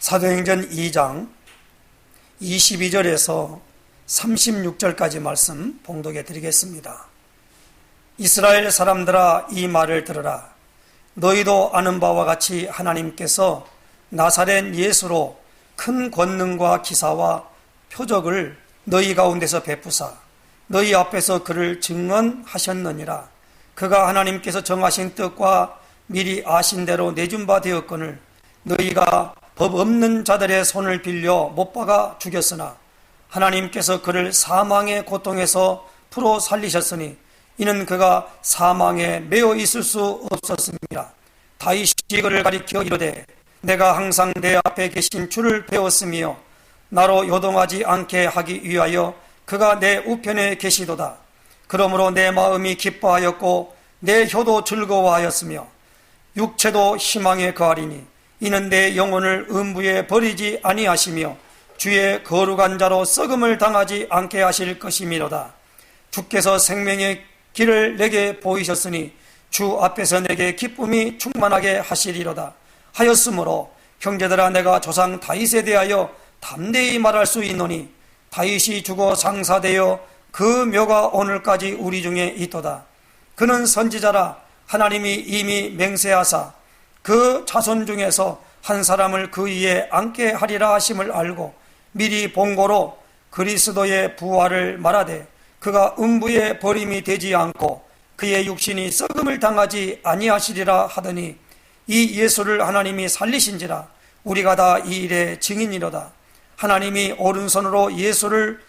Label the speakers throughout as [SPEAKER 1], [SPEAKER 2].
[SPEAKER 1] 사도행전 2장 22절에서 36절까지 말씀 봉독해 드리겠습니다. 이스라엘 사람들아, 이 말을 들으라. 너희도 아는 바와 같이 하나님께서 나사렛 예수로 큰 권능과 기사와 표적을 너희 가운데서 베푸사 너희 앞에서 그를 증언하셨느니라. 그가 하나님께서 정하신 뜻과 미리 아신 대로 내준 바 되었거늘 너희가 법 없는 자들의 손을 빌려 못 박아 죽였으나 하나님께서 그를 사망의 고통에서 풀어 살리셨으니 이는 그가 사망에 매어 있을 수 없었습니다. 다윗이 그를 가리켜 이르되 내가 항상 내 앞에 계신 주를 배웠으며 나로 요동하지 않게 하기 위하여 그가 내 우편에 계시도다. 그러므로 내 마음이 기뻐하였고 내 혀도 즐거워하였으며 육체도 희망에 거하리니 이는 내 영혼을 음부에 버리지 아니하시며 주의 거룩한 자로 썩음을 당하지 않게 하실 것이미로다. 주께서 생명의 길을 내게 보이셨으니 주 앞에서 내게 기쁨이 충만하게 하시리로다 하였으므로 형제들아, 내가 조상 다윗에 대하여 담대히 말할 수 있노니 다윗이 죽어 장사되어 그 묘가 오늘까지 우리 중에 있도다. 그는 선지자라 하나님이 이미 맹세하사 그 자손 중에서 한 사람을 그 위에 앉게 하리라 하심을 알고 미리 본고로 그리스도의 부활을 말하되 그가 음부에 버림이 되지 않고 그의 육신이 썩음을 당하지 아니하시리라 하더니 이 예수를 하나님이 살리신지라 우리가 다 이 일의 증인이로다. 하나님이 오른손으로 예수를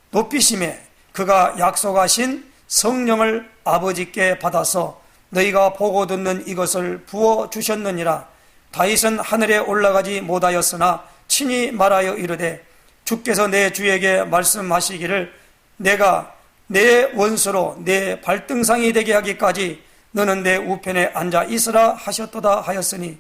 [SPEAKER 1] 높이심에 그가 약속하신 성령을 아버지께 받아서 너희가 보고 듣는 이것을 부어주셨느니라. 다윗은 하늘에 올라가지 못하였으나 친히 말하여 이르되 주께서 내 주에게 말씀하시기를 내가 내 원수로 내 발등상이 되게 하기까지 너는 내 우편에 앉아 있으라 하셨도다 하였으니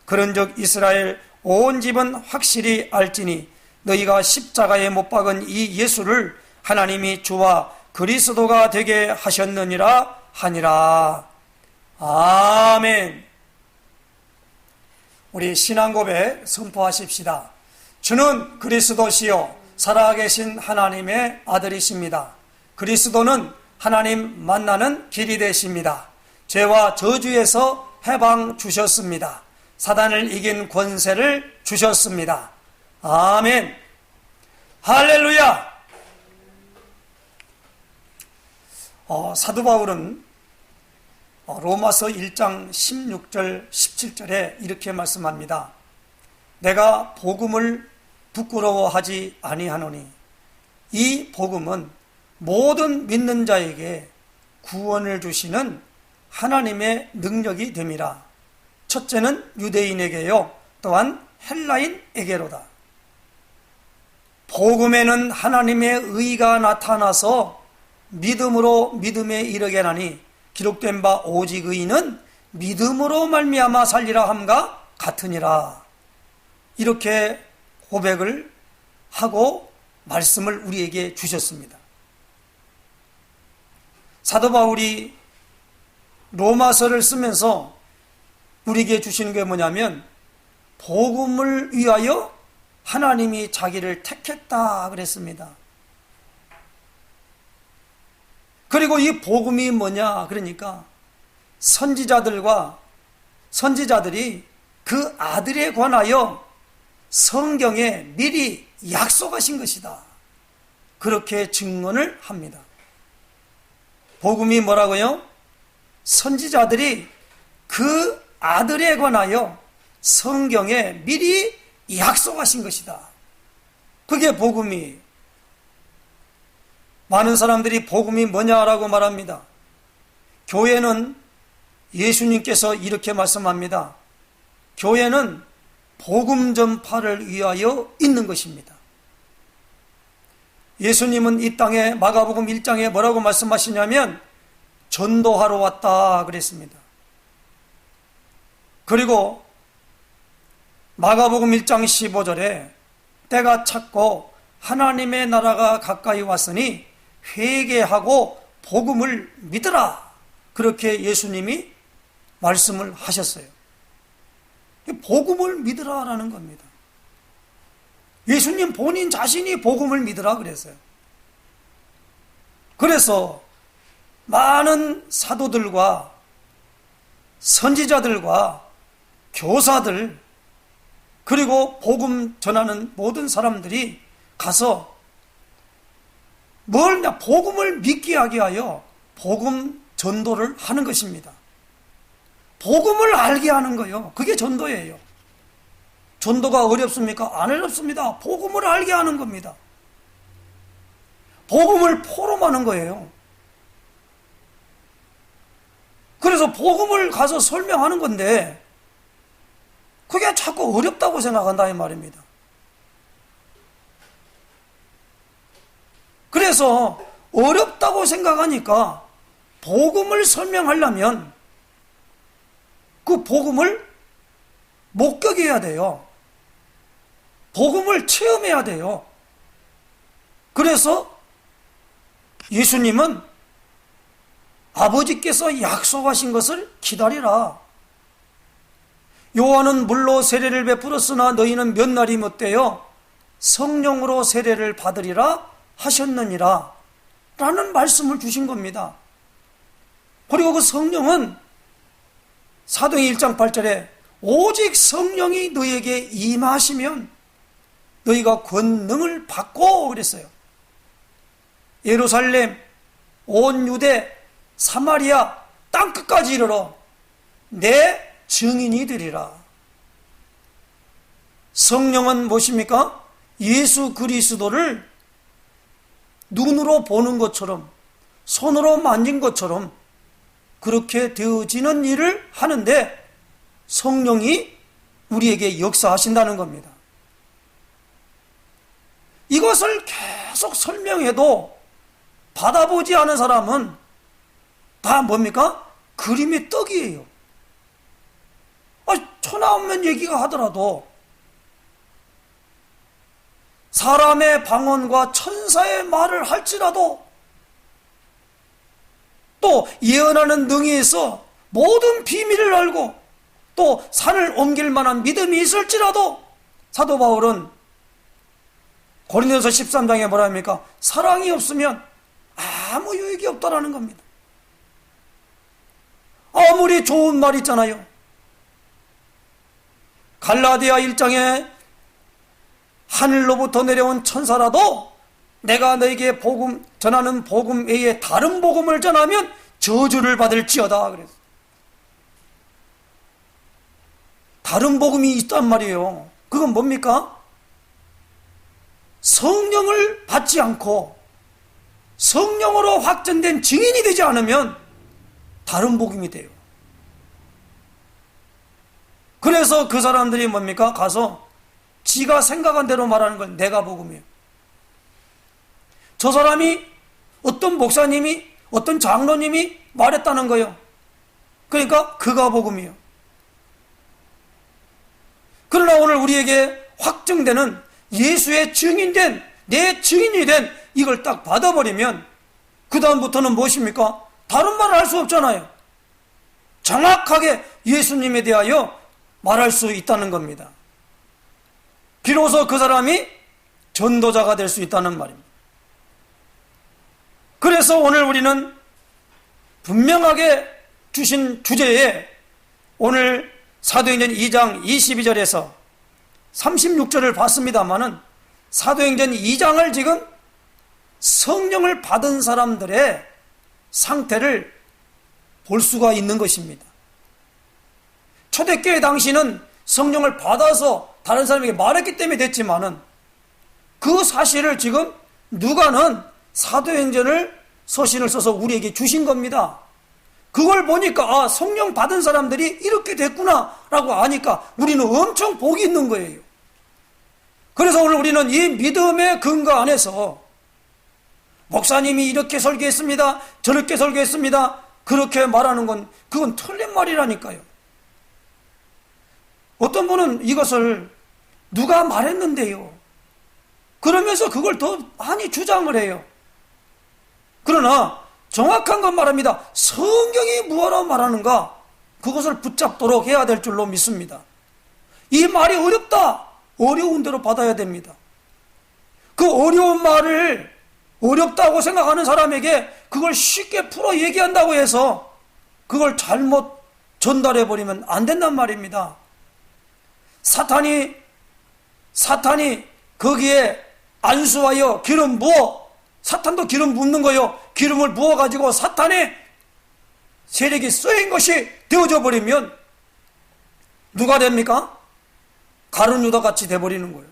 [SPEAKER 1] 그런즉 이스라엘 온 집은 확실히 알지니 너희가 십자가에 못 박은 이 예수를 하나님이 주와 그리스도가 되게 하셨느니라 하니라. 아멘. 우리 신앙고백 선포하십시다. 주는 그리스도시요 살아계신 하나님의 아들이십니다. 그리스도는 하나님 만나는 길이 되십니다. 죄와 저주에서 해방 주셨습니다. 사단을 이긴 권세를 주셨습니다. 아멘. 할렐루야. 사도 바울은 로마서 1장 16절 17절에 이렇게 말씀합니다. 내가 복음을 부끄러워하지 아니하노니 이 복음은 모든 믿는 자에게 구원을 주시는 하나님의 능력이 됨이라. 첫째는 유대인에게요 또한 헬라인에게로다. 복음에는 하나님의 의가 나타나서 믿음으로 믿음에 이르게 하니 기록된 바 오직 의인은 믿음으로 말미암아 살리라 함과 같으니라. 이렇게 고백을 하고 말씀을 우리에게 주셨습니다. 사도 바울이 로마서를 쓰면서 우리에게 주시는 게 뭐냐면 복음을 위하여 하나님이 자기를 택했다 그랬습니다. 그리고 이 복음이 뭐냐 그러니까 선지자들이 그 아들에 관하여 성경에 미리 약속하신 것이다. 그렇게 증언을 합니다. 복음이 뭐라고요? 선지자들이 그 아들에 관하여 성경에 미리 약속하신 것이다. 그게 복음이. 많은 사람들이 복음이 뭐냐라고 말합니다. 교회는 예수님께서 이렇게 말씀합니다. 교회는 복음 전파를 위하여 있는 것입니다. 예수님은 이 땅에 마가복음 1장에 뭐라고 말씀하시냐면 전도하러 왔다 그랬습니다. 그리고 마가복음 1장 15절에 때가 찼고 하나님의 나라가 가까이 왔으니 회개하고 복음을 믿으라. 그렇게 예수님이 말씀을 하셨어요. 복음을 믿으라라는 겁니다. 예수님 본인 자신이 복음을 믿으라 그랬어요. 그래서 많은 사도들과 선지자들과 교사들, 그리고 복음 전하는 모든 사람들이 가서 뭘냐, 복음을 믿게 하게 하여 복음 전도를 하는 것입니다. 복음을 알게 하는 거예요. 그게 전도예요. 전도가 어렵습니까? 안 어렵습니다. 복음을 알게 하는 겁니다. 복음을 포럼하는 거예요. 그래서 복음을 가서 설명하는 건데 그게 자꾸 어렵다고 생각한다 이 말입니다. 그래서 어렵다고 생각하니까 복음을 설명하려면 그 복음을 목격해야 돼요. 복음을 체험해야 돼요. 그래서 예수님은 아버지께서 약속하신 것을 기다리라. 요한은 물로 세례를 베풀었으나 너희는 몇 날이 못되어 성령으로 세례를 받으리라 하셨느니라 라는 말씀을 주신 겁니다. 그리고 그 성령은 사도행 1장 8절에 오직 성령이 너희에게 임하시면 너희가 권능을 받고 그랬어요. 예루살렘, 온 유대, 사마리아 땅끝까지 이르러 내 증인이 되리라. 성령은 무엇입니까? 예수 그리스도를 눈으로 보는 것처럼, 손으로 만진 것처럼 그렇게 되어지는 일을 하는데 성령이 우리에게 역사하신다는 겁니다. 이것을 계속 설명해도 받아보지 않은 사람은 다 뭡니까? 그림의 떡이에요. 천하없는 얘기가 하더라도 사람의 방언과 천사의 말을 할지라도 또 예언하는 능히에서 모든 비밀을 알고 또 산을 옮길 만한 믿음이 있을지라도 사도 바울은 고린도서 13장에 뭐라 합니까? 사랑이 없으면 아무 유익이 없다라는 겁니다. 아무리 좋은 말 있잖아요. 갈라디아 1장에 하늘로부터 내려온 천사라도 내가 너에게 복음 전하는 복음 외에 다른 복음을 전하면 저주를 받을지어다 그랬어요. 다른 복음이 있단 말이에요. 그건 뭡니까? 성령을 받지 않고 성령으로 확전된 증인이 되지 않으면 다른 복음이 돼요. 그래서 그 사람들이 뭡니까? 가서 지가 생각한 대로 말하는 건 내가 복음이에요. 저 사람이 어떤 목사님이 어떤 장로님이 말했다는 거예요. 그러니까 그가 복음이에요. 그러나 오늘 우리에게 확정되는 예수의 증인된 내 증인이 된 이걸 딱 받아버리면 그 다음부터는 무엇입니까? 다른 말을 할 수 없잖아요. 정확하게 예수님에 대하여 말할 수 있다는 겁니다. 비로소 그 사람이 전도자가 될 수 있다는 말입니다. 그래서 오늘 우리는 분명하게 주신 주제에 오늘 사도행전 2장 22절에서 36절을 봤습니다마는 사도행전 2장을 지금 성령을 받은 사람들의 상태를 볼 수가 있는 것입니다. 초대교회 당시는 성령을 받아서 다른 사람에게 말했기 때문에 됐지만은 그 사실을 지금 누가는 사도행전을 서신을 써서 우리에게 주신 겁니다. 그걸 보니까 성령 받은 사람들이 이렇게 됐구나 라고 아니까 우리는 엄청 복이 있는 거예요. 그래서 오늘 우리는 이 믿음의 근거 안에서 목사님이 이렇게 설교했습니다, 저렇게 설교했습니다, 그렇게 말하는 건 그건 틀린 말이라니까요. 어떤 분은 이것을 누가 말했는데요, 그러면서 그걸 더 많이 주장을 해요. 그러나 정확한 건 말합니다. 성경이 무엇라고 말하는가, 그것을 붙잡도록 해야 될 줄로 믿습니다. 이 말이 어렵다. 어려운 대로 받아야 됩니다. 그 어려운 말을 어렵다고 생각하는 사람에게 그걸 쉽게 풀어 얘기한다고 해서 그걸 잘못 전달해버리면 안 된단 말입니다. 사탄이 거기에 안수하여 기름 부어, 사탄도 기름 붓는 거요. 기름을 부어가지고 사탄의 세력이 쏘인 것이 되어져 버리면 누가 됩니까? 가룟 유다 같이 돼버리는 거예요.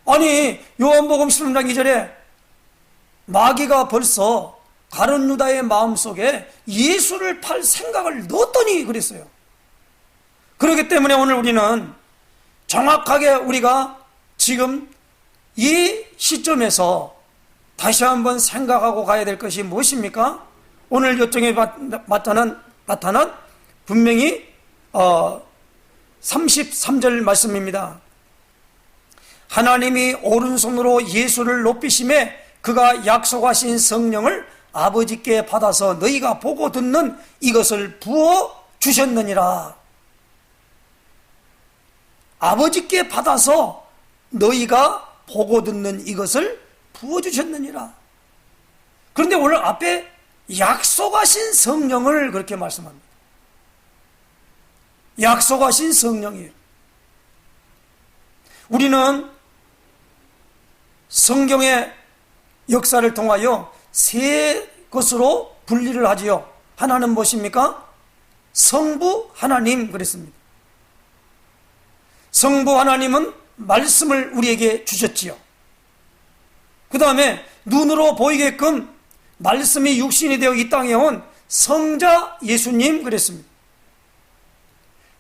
[SPEAKER 1] 아니, 요한복음 16장 2절에 마귀가 벌써 가룟 유다의 마음속에 예수를 팔 생각을 넣었더니 그랬어요. 그렇기 때문에 오늘 우리는 정확하게 우리가 지금 이 시점에서 다시 한번 생각하고 가야 될 것이 무엇입니까? 오늘 요청에 나타난 분명히 33절 말씀입니다. 하나님이 오른손으로 예수를 높이심에 그가 약속하신 성령을 아버지께 받아서 너희가 보고 듣는 이것을 부어 주셨느니라. 아버지께 받아서 너희가 보고 듣는 이것을 부어 주셨느니라. 그런데 오늘 앞에 약속하신 성령을 그렇게 말씀합니다. 약속하신 성령이에요. 우리는 성경의 역사를 통하여 세 것으로 분리를 하지요. 하나는 무엇입니까? 성부 하나님 그랬습니다. 성부 하나님은 말씀을 우리에게 주셨지요. 그 다음에 눈으로 보이게끔 말씀이 육신이 되어 이 땅에 온 성자 예수님 그랬습니다.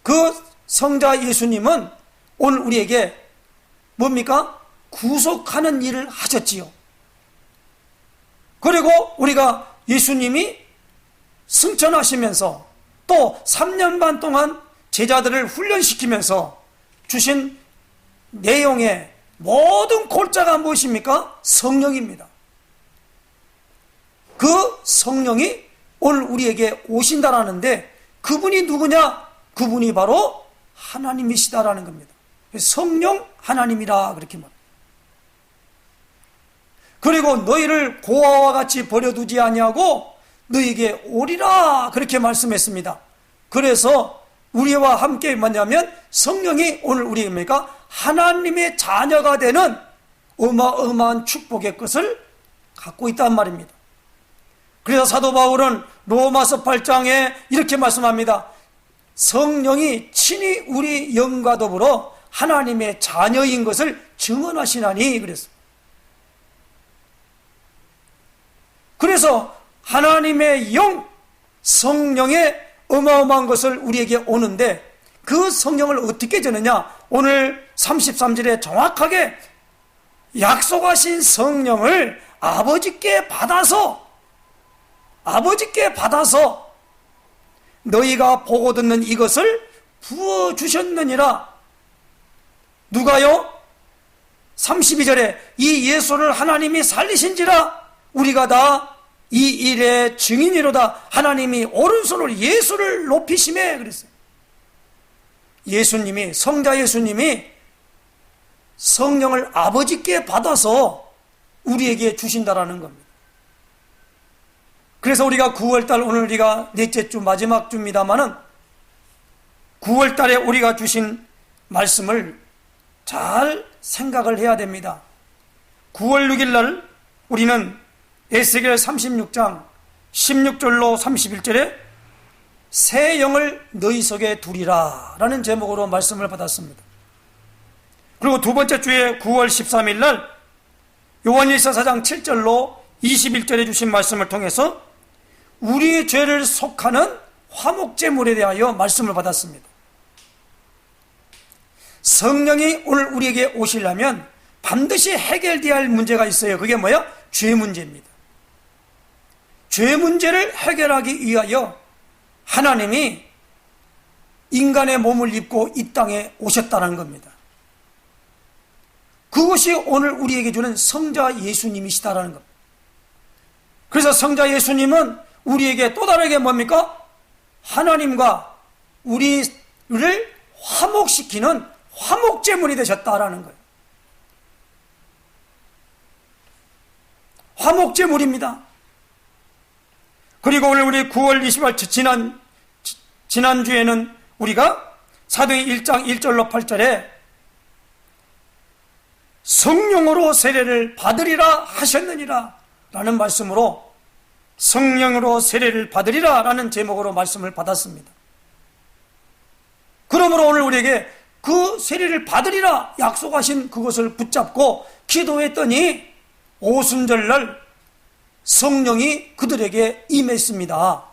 [SPEAKER 1] 그 성자 예수님은 오늘 우리에게 뭡니까? 구속하는 일을 하셨지요. 그리고 우리가 예수님이 승천하시면서 또 3년 반 동안 제자들을 훈련시키면서 주신 내용의 모든 골자가 무엇입니까? 성령입니다. 그 성령이 오늘 우리에게 오신다라는데 그분이 누구냐? 그분이 바로 하나님이시다라는 겁니다. 성령 하나님이라 그렇게 말합니다. 그리고 너희를 고아와 같이 버려두지 아니하고 너희에게 오리라 그렇게 말씀했습니다. 그래서 우리와 함께 뭐냐면 성령이 오늘 우리입니까? 하나님의 자녀가 되는 어마어마한 축복의 것을 갖고 있단 말입니다. 그래서 사도 바울은 로마서 8장에 이렇게 말씀합니다. 성령이 친히 우리 영과 더불어 하나님의 자녀인 것을 증언하시나니 그랬습니다. 그래서 하나님의 영, 성령의 어마어마한 것을 우리에게 오는데 그 성령을 어떻게 주느냐? 오늘 33절에 정확하게 약속하신 성령을 아버지께 받아서 너희가 보고 듣는 이것을 부어주셨느니라. 누가요? 32절에 이 예수를 하나님이 살리신지라 우리가 다 이 일의 증인이로다. 하나님이 오른손으로 예수를 높이심에 그랬어요. 예수님이, 성자 예수님이 성령을 아버지께 받아서 우리에게 주신다라는 겁니다. 그래서 우리가 9월달, 오늘 우리가 넷째 주 마지막 주입니다마는 9월달에 우리가 주신 말씀을 잘 생각을 해야 됩니다. 9월 6일날 우리는 에스겔 36장 16절로 31절에 새 영을 너희 속에 두리라 라는 제목으로 말씀을 받았습니다. 그리고 두 번째 주에 9월 13일 날 요한일서 4장 7절로 21절에 주신 말씀을 통해서 우리의 죄를 속하는 화목제물에 대하여 말씀을 받았습니다. 성령이 오늘 우리에게 오시려면 반드시 해결되어야 할 문제가 있어요. 그게 뭐야? 죄 문제입니다. 죄 문제를 해결하기 위하여 하나님이 인간의 몸을 입고 이 땅에 오셨다는 겁니다. 그것이 오늘 우리에게 주는 성자 예수님이시다라는 겁니다. 그래서 성자 예수님은 우리에게 또 다르게 뭡니까? 하나님과 우리 화목시키는 화목제물이 되셨다라는 거예요. 화목제물입니다. 그리고 오늘 우리 9월 20일 지난주에는 우리가 사도행전 1장 1절로 8절에 성령으로 세례를 받으리라 하셨느니라 라는 말씀으로 성령으로 세례를 받으리라 라는 제목으로 말씀을 받았습니다. 그러므로 오늘 우리에게 그 세례를 받으리라 약속하신 그것을 붙잡고 기도했더니 오순절날 성령이 그들에게 임했습니다.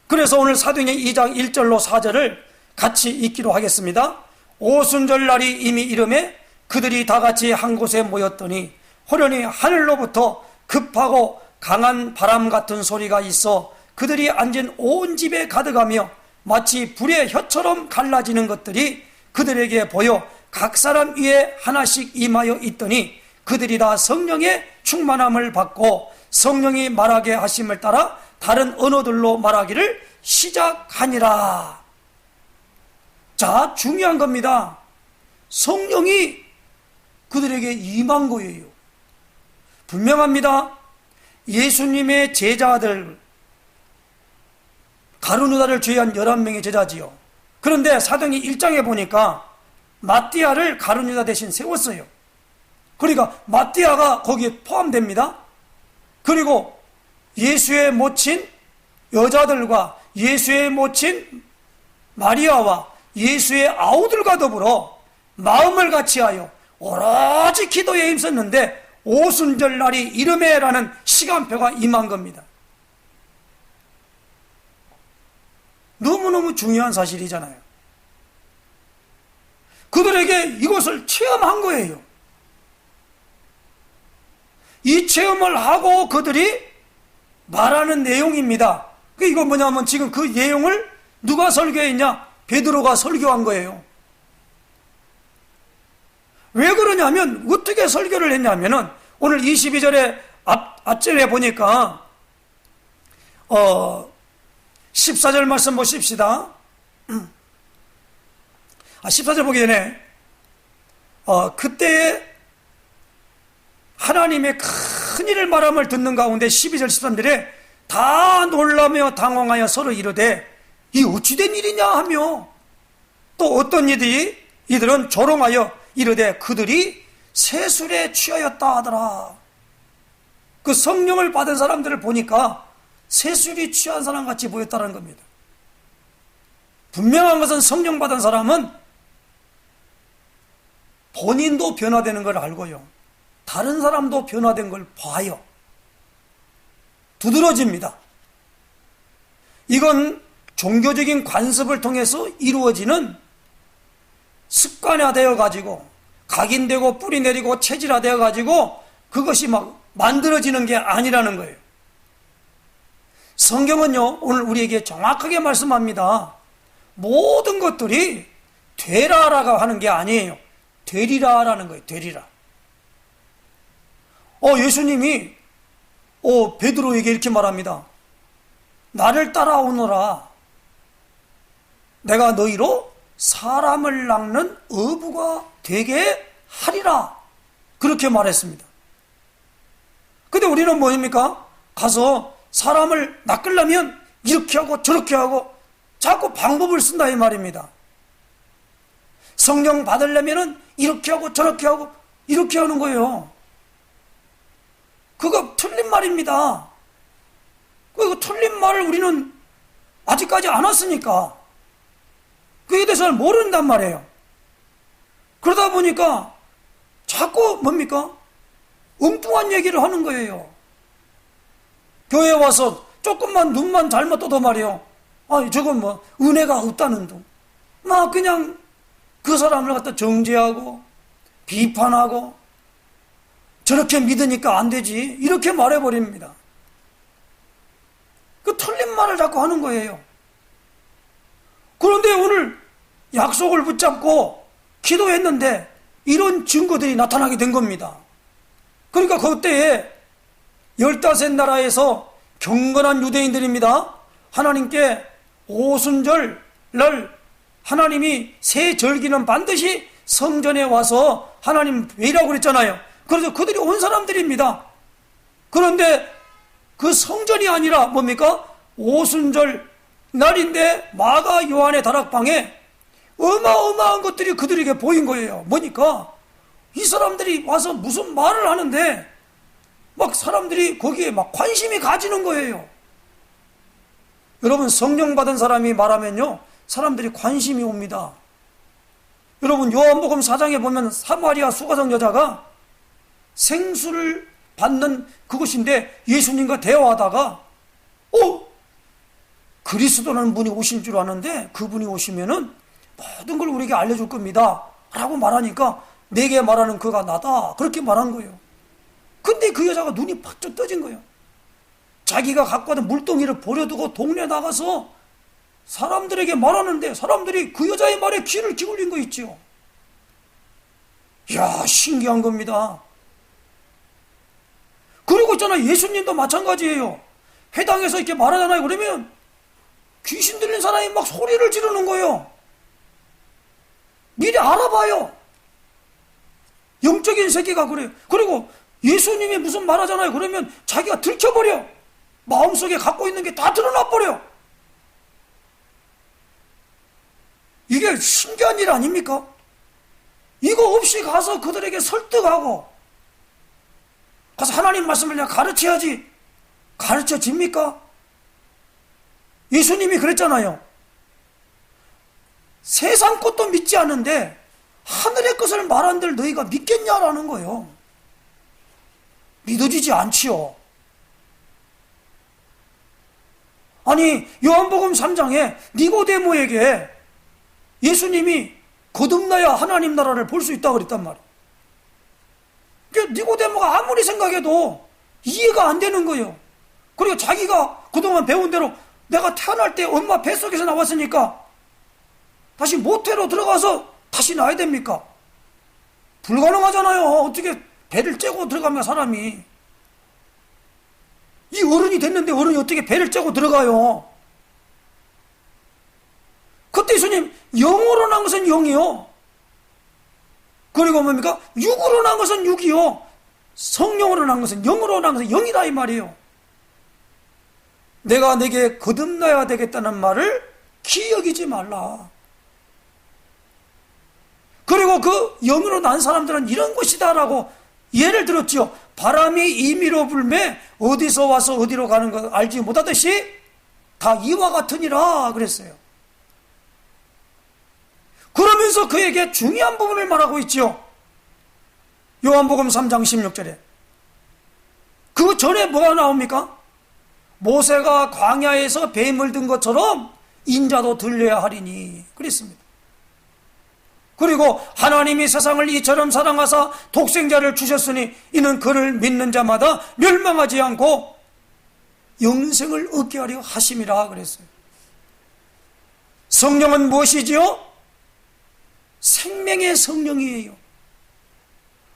[SPEAKER 1] 그래서 오늘 사도행전 2장 1절로 4절을 같이 읽기로 하겠습니다. 오순절날이 이미 이름에 그들이 다 같이 한 곳에 모였더니 호련히 하늘로부터 급하고 강한 바람 같은 소리가 있어 그들이 앉은 온 집에 가득하며 마치 불의 혀처럼 갈라지는 것들이 그들에게 보여 각 사람 위에 하나씩 임하여 있더니 그들이 다 성령의 충만함을 받고 성령이 말하게 하심을 따라 다른 언어들로 말하기를 시작하니라. 자, 중요한 겁니다. 성령이 그들에게 임한 거예요. 분명합니다. 예수님의 제자들 가룟유다를 제외한 11명의 제자지요. 그런데 사도행전 1장에 보니까 마띠아를 가룟유다 대신 세웠어요. 그러니까 마띠아가 거기에 포함됩니다. 그리고 예수의 모친 여자들과 예수의 모친 마리아와 예수의 아우들과 더불어 마음을 같이하여 오로지 기도에 힘썼는데 오순절 날이 이름에라는 시간표가 임한 겁니다. 너무너무 중요한 사실이잖아요. 그들에게 이것을 체험한 거예요. 이 체험을 하고 그들이 말하는 내용입니다. 이거 뭐냐면 지금 그 내용을 누가 설교했냐? 베드로가 설교한 거예요. 왜 그러냐면 어떻게 설교를 했냐면은 오늘 22절에 앞절에 보니까 14절 말씀 보십시다. 14절 보기 전에 그때에 하나님의 큰 일을 말함을 듣는 가운데 12절 13절에 다 놀라며 당황하여 서로 이르되 이 어찌된 일이냐 하며 또 어떤 이들은 조롱하여 이르되 그들이 세술에 취하였다 하더라. 그 성령을 받은 사람들을 보니까 세술이 취한 사람 같이 보였다는 겁니다. 분명한 것은 성령 받은 사람은 본인도 변화되는 걸 알고요. 다른 사람도 변화된 걸 봐요. 두드러집니다. 이건 종교적인 관습을 통해서 이루어지는 습관화되어 가지고 각인되고 뿌리 내리고 체질화되어 가지고 그것이 막 만들어지는 게 아니라는 거예요. 성경은요 오늘 우리에게 정확하게 말씀합니다. 모든 것들이 되라라고 하는 게 아니에요. 되리라라는 거예요. 되리라. 예수님이 베드로에게 이렇게 말합니다. 나를 따라오너라. 내가 너희로 사람을 낚는 어부가 되게 하리라. 그렇게 말했습니다. 근데 우리는 뭐입니까? 가서 사람을 낚으려면 이렇게 하고 저렇게 하고 자꾸 방법을 쓴다 이 말입니다. 성령 받으려면 이렇게 하고 저렇게 하고 이렇게 하는 거예요. 그거 틀린 말입니다. 그 틀린 말을 우리는 아직까지 안 왔으니까 그에 대해서 모른단 말이에요. 그러다 보니까 자꾸 뭡니까? 엉뚱한 얘기를 하는 거예요. 교회에 와서 조금만 눈만 잘못 떠도 말이에요. 저건 뭐 은혜가 없다는 둥. 막 그냥 그 사람을 갖다 정죄하고 비판하고 저렇게 믿으니까 안 되지 이렇게 말해버립니다. 그 틀린 말을 자꾸 하는 거예요. 그런데 오늘 약속을 붙잡고 기도했는데 이런 증거들이 나타나게 된 겁니다. 그러니까 그때에 15나라에서 경건한 유대인들입니다. 하나님께 오순절날 하나님이 새 절기는 반드시 성전에 와서 하나님 뵈라고 그랬잖아요. 그래서 그들이 온 사람들입니다. 그런데 그 성전이 아니라 뭡니까? 오순절 날인데 마가 요한의 다락방에 어마어마한 것들이 그들에게 보인 거예요. 뭐니까 이 사람들이 와서 무슨 말을 하는데 막 사람들이 거기에 막 관심이 가지는 거예요. 여러분, 성령 받은 사람이 말하면요, 사람들이 관심이 옵니다. 여러분, 요한복음 4장에 보면 사마리아 수가성 여자가 생수를 받는 그곳인데 예수님과 대화하다가 그리스도라는 분이 오신 줄 아는데 그분이 오시면은 모든 걸 우리에게 알려줄 겁니다 라고 말하니까 내게 말하는 그가 나다, 그렇게 말한 거예요. 근데 그 여자가 눈이 바짝 떠진 거예요. 자기가 갖고 왔던 물동이를 버려두고 동네 나가서 사람들에게 말하는데 사람들이 그 여자의 말에 귀를 기울인 거 있죠. 이야, 신기한 겁니다. 그리고 있잖아요, 예수님도 마찬가지예요. 회당에서 이렇게 말하잖아요. 그러면 귀신 들린 사람이 막 소리를 지르는 거예요. 미리 알아봐요. 영적인 세계가 그래요. 그리고 예수님이 무슨 말하잖아요. 그러면 자기가 들켜버려. 마음속에 갖고 있는 게 다 드러나버려. 이게 신기한 일 아닙니까? 이거 없이 가서 그들에게 설득하고 가서 하나님 말씀을 내가 가르쳐야지 가르쳐집니까? 예수님이 그랬잖아요. 세상 것도 믿지 않는데 하늘의 것을 말한들 너희가 믿겠냐라는 거예요. 믿어지지 않지요. 아니, 요한복음 3장에 니고데모에게 예수님이 거듭나야 하나님 나라를 볼 수 있다고 그랬단 말이에요. 그러니까 니고데모가 아무리 생각해도 이해가 안 되는 거예요. 그리고 자기가 그동안 배운 대로 내가 태어날 때 엄마 뱃속에서 나왔으니까 다시 모태로 들어가서 다시 나야 됩니까? 불가능하잖아요. 어떻게 배를 째고 들어가면 사람이. 이 어른이 됐는데 어른이 어떻게 배를 째고 들어가요? 그때 예수님, 영으로 난 것은 영이요. 그리고 뭡니까? 육으로 난 것은 육이요. 성령으로 난 것은 영으로 난 것은 영이다 이 말이에요. 내가 내게 거듭나야 되겠다는 말을 기억이지 말라. 그리고 그 영으로 난 사람들은 이런 것이다라고 예를 들었지요. 바람이 임의로 불매 어디서 와서 어디로 가는 거 알지 못하듯이 다 이와 같으니라 그랬어요. 그러면서 그에게 중요한 부분을 말하고 있지요. 요한복음 3장 16절에 그 전에 뭐가 나옵니까? 모세가 광야에서 뱀을 든 것처럼 인자도 들려야 하리니 그랬습니다. 그리고 하나님이 세상을 이처럼 사랑하사 독생자를 주셨으니 이는 그를 믿는 자마다 멸망하지 않고 영생을 얻게 하려 하심이라 그랬어요. 성령은 무엇이지요? 생명의 성령이에요.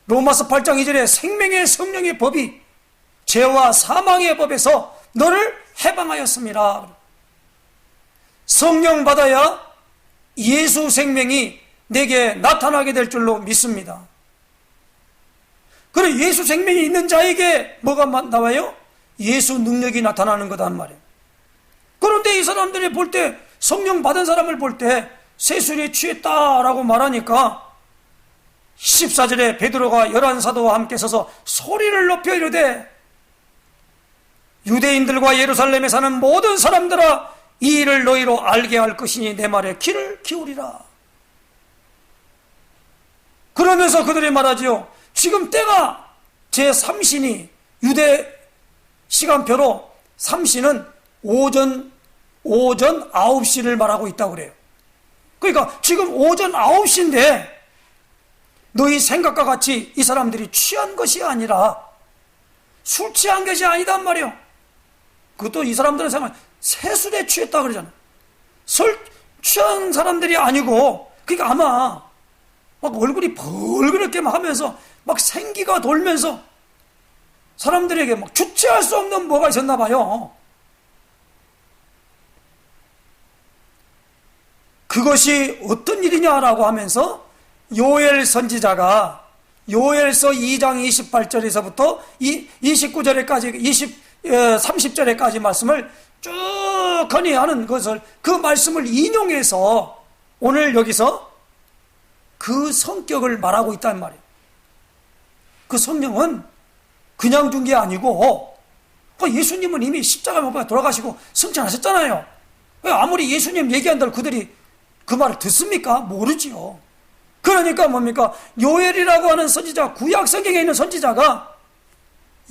[SPEAKER 1] 로마서 8장 2절에 생명의 성령의 법이 죄와 사망의 법에서 너를 해방하였습니다. 성령 받아야 예수 생명이 내게 나타나게 될 줄로 믿습니다. 그래, 예수 생명이 있는 자에게 뭐가 나와요? 예수 능력이 나타나는 거단 말이에요. 그런데 이 사람들이 볼 때, 성령 받은 사람을 볼 때 세술에 취했다라고 말하니까 14절에 베드로가 11사도와 함께 서서 소리를 높여 이르되 유대인들과 예루살렘에 사는 모든 사람들아 이 일을 너희로 알게 할 것이니 내 말에 귀를 기울이라. 그러면서 그들이 말하지요. 지금 때가 제3신이 유대 시간표로 3신은 오전 9시를 말하고 있다고 그래요. 그러니까 지금 오전 9시인데 너희 생각과 같이 이 사람들이 취한 것이 아니라 술 취한 것이 아니단 말이에요. 그것도 이 사람들은 생각 세술에 취했다 그러잖아요. 술 취한 사람들이 아니고 그러니까 아마 막 얼굴이 벌겋게 막 하면서 막 생기가 돌면서 사람들에게 막 주체할 수 없는 뭐가 있었나 봐요. 그것이 어떤 일이냐라고 하면서 요엘 선지자가 요엘서 2장 28절에서부터 29절에까지 30절에까지 말씀을 쭉 건의하는 것을, 그 말씀을 인용해서 오늘 여기서 그 성격을 말하고 있단 말이에요. 그 성령은 그냥 준 게 아니고, 예수님은 이미 십자가 못 박아 돌아가시고 승천하셨잖아요. 아무리 예수님 얘기한다고 그들이 그 말을 듣습니까? 모르지요. 그러니까 뭡니까? 요엘이라고 하는 선지자, 구약 성경에 있는 선지자가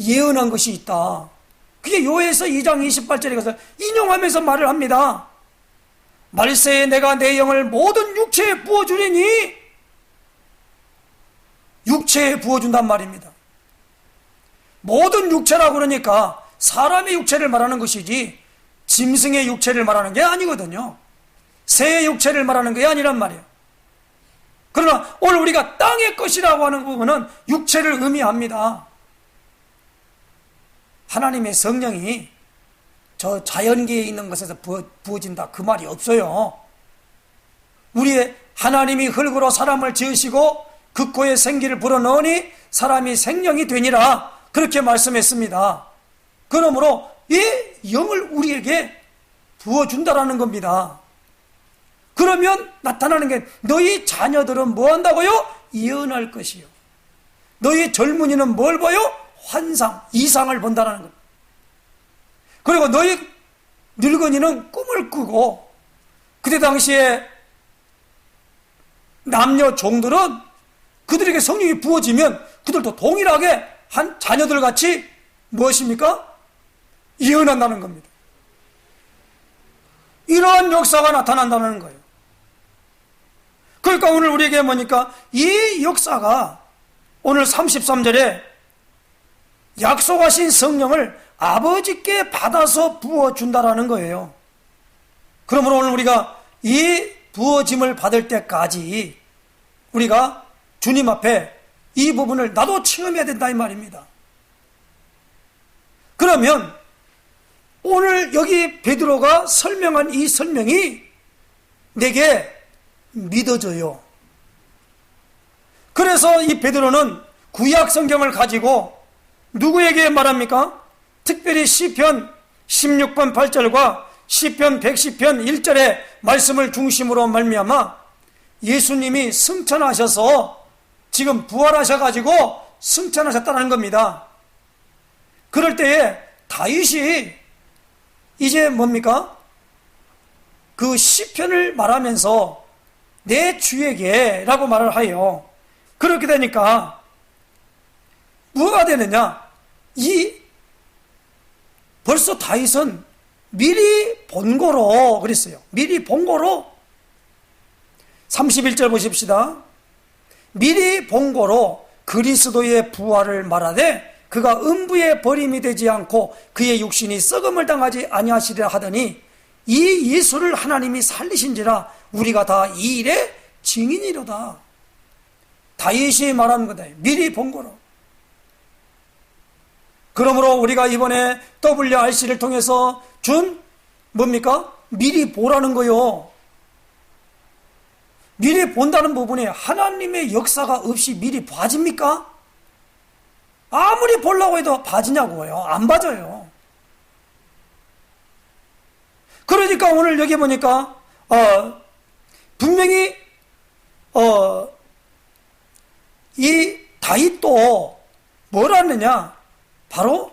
[SPEAKER 1] 예언한 것이 있다. 그게 요엘서 2장 28절에 가서 인용하면서 말을 합니다. 말세에 내가 내 영을 모든 육체에 부어주리니, 육체에 부어준단 말입니다. 모든 육체라고 그러니까 사람의 육체를 말하는 것이지 짐승의 육체를 말하는 게 아니거든요. 새의 육체를 말하는 게 아니란 말이에요. 그러나 오늘 우리가 땅의 것이라고 하는 부분은 육체를 의미합니다. 하나님의 성령이 저 자연계에 있는 것에서 부어진다, 그 말이 없어요. 우리의 하나님이 흙으로 사람을 지으시고 그 코에 생기를 불어넣으니 사람이 생명이 되니라, 그렇게 말씀했습니다. 그러므로 이 영을 우리에게 부어준다라는 겁니다. 그러면 나타나는 게, 너희 자녀들은 뭐 한다고요? 예언할 것이요. 너희 젊은이는 뭘 봐요? 환상, 이상을 본다는 겁니다. 그리고 너희 늙은이는 꿈을 꾸고, 그때 당시에 남녀 종들은 그들에게 성령이 부어지면 그들도 동일하게 한 자녀들 같이 무엇입니까? 예언한다는 겁니다. 이러한 역사가 나타난다는 거예요. 그러니까 오늘 우리에게 뭐니까, 이 역사가 오늘 33절에 약속하신 성령을 아버지께 받아서 부어준다라는 거예요. 그러므로 오늘 우리가 이 부어짐을 받을 때까지 우리가 주님 앞에 이 부분을 나도 체험해야 된다, 이 말입니다. 그러면 오늘 여기 베드로가 설명한 이 설명이 내게 믿어져요. 그래서 이 베드로는 구약 성경을 가지고 누구에게 말합니까? 특별히 시편 16편 8절과 시편 110편 1절의 말씀을 중심으로 말미암아 예수님이 승천하셔서 지금 부활하셔가지고 승천하셨다는 겁니다. 그럴 때에 다윗이 이제 뭡니까? 그 시편을 말하면서 내 주에게 라고 말을 하여, 그렇게 되니까 뭐가 되느냐? 벌써 다윗은 미리 본 거로 그랬어요. 미리 본 거로 31절 보십시다. 미리 본 거로 그리스도의 부활을 말하되 그가 음부에 버림이 되지 않고 그의 육신이 썩음을 당하지 아니하시리라 하더니 이 예수를 하나님이 살리신지라 우리가 다 이 일의 증인이로다. 다윗이 말하는 거다. 미리 본 거로. 그러므로 우리가 이번에 WRC를 통해서 준 뭡니까? 미리 보라는 거요. 미리 본다는 부분에 하나님의 역사가 없이 미리 봐집니까? 아무리 보려고 해도 봐지냐고요. 안 봐져요. 그러니까 오늘 여기 보니까 분명히 이 다윗도 뭘 하느냐? 바로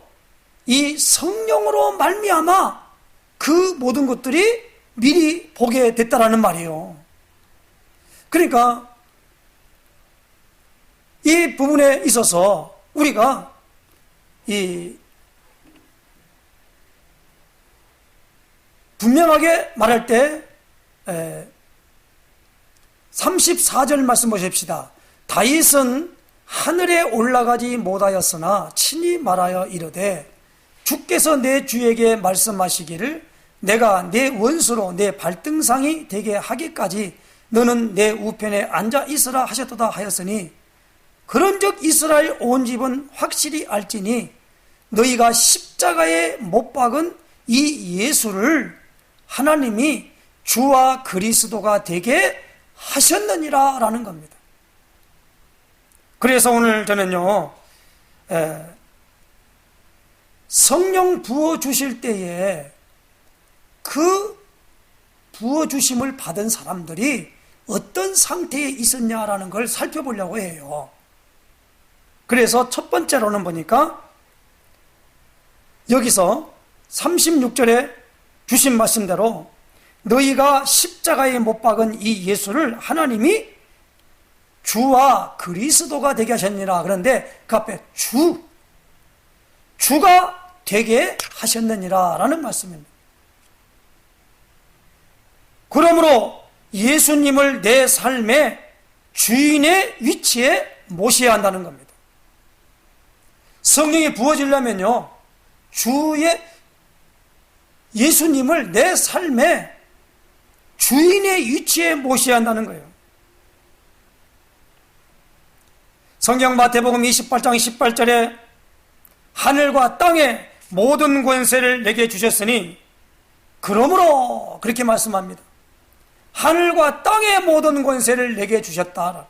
[SPEAKER 1] 이 성령으로 말미암아 그 모든 것들이 미리 보게 됐다라는 말이에요. 그러니까 이 부분에 있어서 우리가 분명하게 말할 때 34절 말씀 보십시다. 다윗은 하늘에 올라가지 못하였으나 친히 말하여 이르되 주께서 내 주에게 말씀하시기를 내가 내 원수로 내 발등상이 되게 하기까지 너는 내 우편에 앉아 있으라 하셨도다 하였으니 그런즉 이스라엘 온 집은 확실히 알지니 너희가 십자가에 못 박은 이 예수를 하나님이 주와 그리스도가 되게 하셨느니라 라는 겁니다. 그래서 오늘 저는요, 성령 부어주실 때에 그 부어주심을 받은 사람들이 어떤 상태에 있었냐라는 걸 살펴보려고 해요. 그래서 첫 번째로는 보니까 여기서 36절에 주신 말씀대로 너희가 십자가에 못 박은 이 예수를 하나님이 주와 그리스도가 되게 하셨느니라. 그런데 그 앞에 주가 되게 하셨느니라 라는 말씀입니다. 그러므로 예수님을 내 삶의 주인의 위치에 모셔야 한다는 겁니다. 성령이 부어지려면요, 예수님을 내 삶의 주인의 위치에 모셔야 한다는 거예요. 성경 마태복음 28장 18절에 하늘과 땅의 모든 권세를 내게 주셨으니 그러므로 그렇게 말씀합니다. 하늘과 땅의 모든 권세를 내게 주셨다.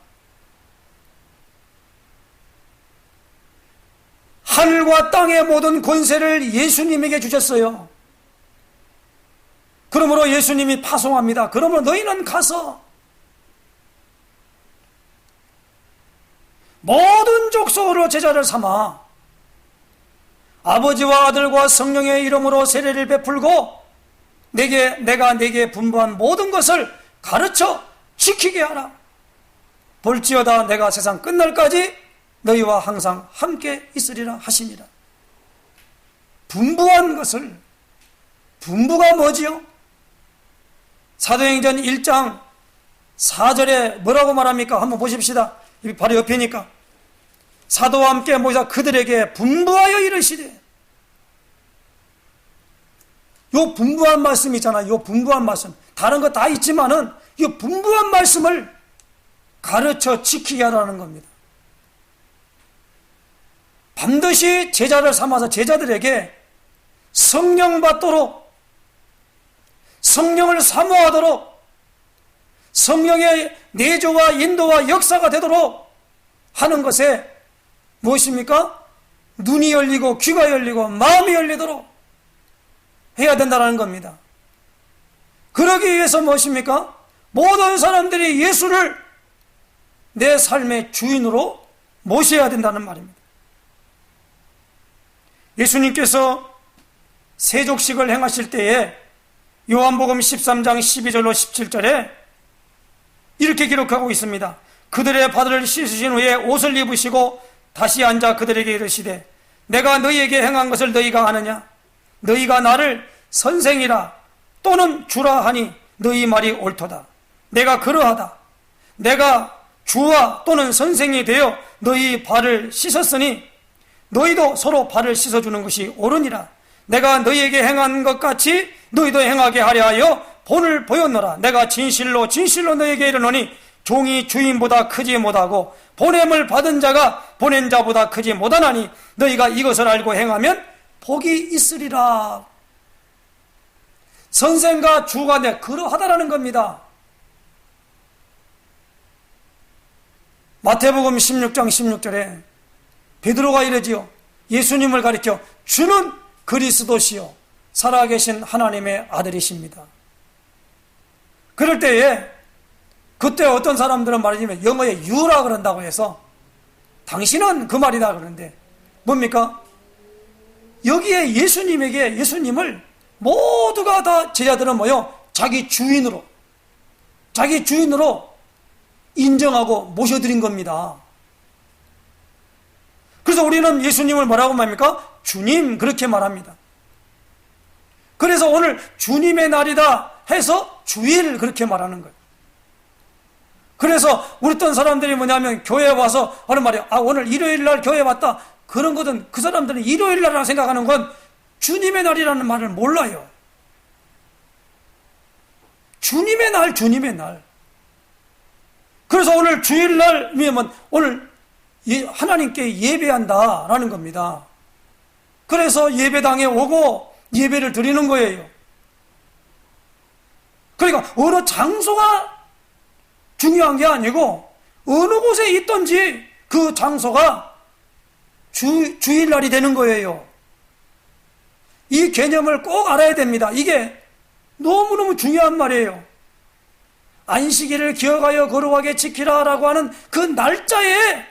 [SPEAKER 1] 하늘과 땅의 모든 권세를 예수님에게 주셨어요. 그러므로 예수님이 파송합니다. 그러므로 너희는 가서 모든 족속으로 제자를 삼아 아버지와 아들과 성령의 이름으로 세례를 베풀고 내가 네게 분부한 모든 것을 가르쳐 지키게 하라. 볼지어다 내가 세상 끝날까지 너희와 항상 함께 있으리라 하시니라. 분부한 것을, 분부가 뭐지요? 사도행전 1장 4절에 뭐라고 말합니까? 한번 보십시다. 여기 바로 옆이니까. 사도와 함께 모이사 그들에게 분부하여 이르시되, 요 분부한 말씀 있잖아요. 요 분부한 말씀. 다른 거 다 있지만은 이 분부한 말씀을 가르쳐 지키게 하라는 겁니다. 반드시 제자를 삼아서 제자들에게 성령 받도록, 성령을 사모하도록, 성령의 내조와 인도와 역사가 되도록 하는 것에 무엇입니까? 눈이 열리고 귀가 열리고 마음이 열리도록 해야 된다는 겁니다. 그러기 위해서 무엇입니까? 모든 사람들이 예수를 내 삶의 주인으로 모셔야 된다는 말입니다. 예수님께서 세족식을 행하실 때에 요한복음 13장 12절로 17절에 이렇게 기록하고 있습니다. 그들의 발을 씻으신 후에 옷을 입으시고 다시 앉아 그들에게 이르시되 내가 너희에게 행한 것을 너희가 아느냐? 너희가 나를 선생이라 또는 주라 하니 너희 말이 옳도다. 내가 그러하다. 내가 주와 또는 선생이 되어 너희 발을 씻었으니 너희도 서로 발을 씻어주는 것이 옳으니라. 내가 너희에게 행한 것 같이 너희도 행하게 하려 하여 본을 보였노라. 내가 진실로 진실로 너희에게 이르노니 종이 주인보다 크지 못하고 보냄을 받은 자가 보낸 자보다 크지 못하나니 너희가 이것을 알고 행하면 복이 있으리라. 선생과 주가 그러하다라는 겁니다. 마태복음 16장 16절에 베드로가 이르지요. 예수님을 가리켜 주는 그리스도시요 살아계신 하나님의 아들이십니다. 그럴 때에 그때 어떤 사람들은 말하자면 영어에 you라 그런다고 해서 당신은 그 말이다 그러는데 뭡니까? 여기에 예수님을 모두가 다 제자들은 자기 주인으로 인정하고 모셔드린 겁니다. 그래서 우리는 예수님을 뭐라고 말합니까? 주님 그렇게 말합니다. 그래서 오늘 주님의 날이다 해서 주일 그렇게 말하는 거예요. 그래서 우리 어떤 사람들이 뭐냐면 교회에 와서 하는 말이에요. 오늘 일요일 날 교회에 왔다. 그런 거든 그 사람들은 일요일 날이라고 생각하는 건 주님의 날이라는 말을 몰라요. 주님의 날, 주님의 날. 그래서 오늘 주일날이면 오늘 하나님께 예배한다라는 겁니다. 그래서 예배당에 오고 예배를 드리는 거예요. 그러니까 어느 장소가 중요한 게 아니고 어느 곳에 있든지 그 장소가 주일날이 되는 거예요. 이 개념을 꼭 알아야 됩니다. 이게 너무너무 중요한 말이에요. 안식일을 기억하여 거룩하게 지키라라고 하는 그 날짜에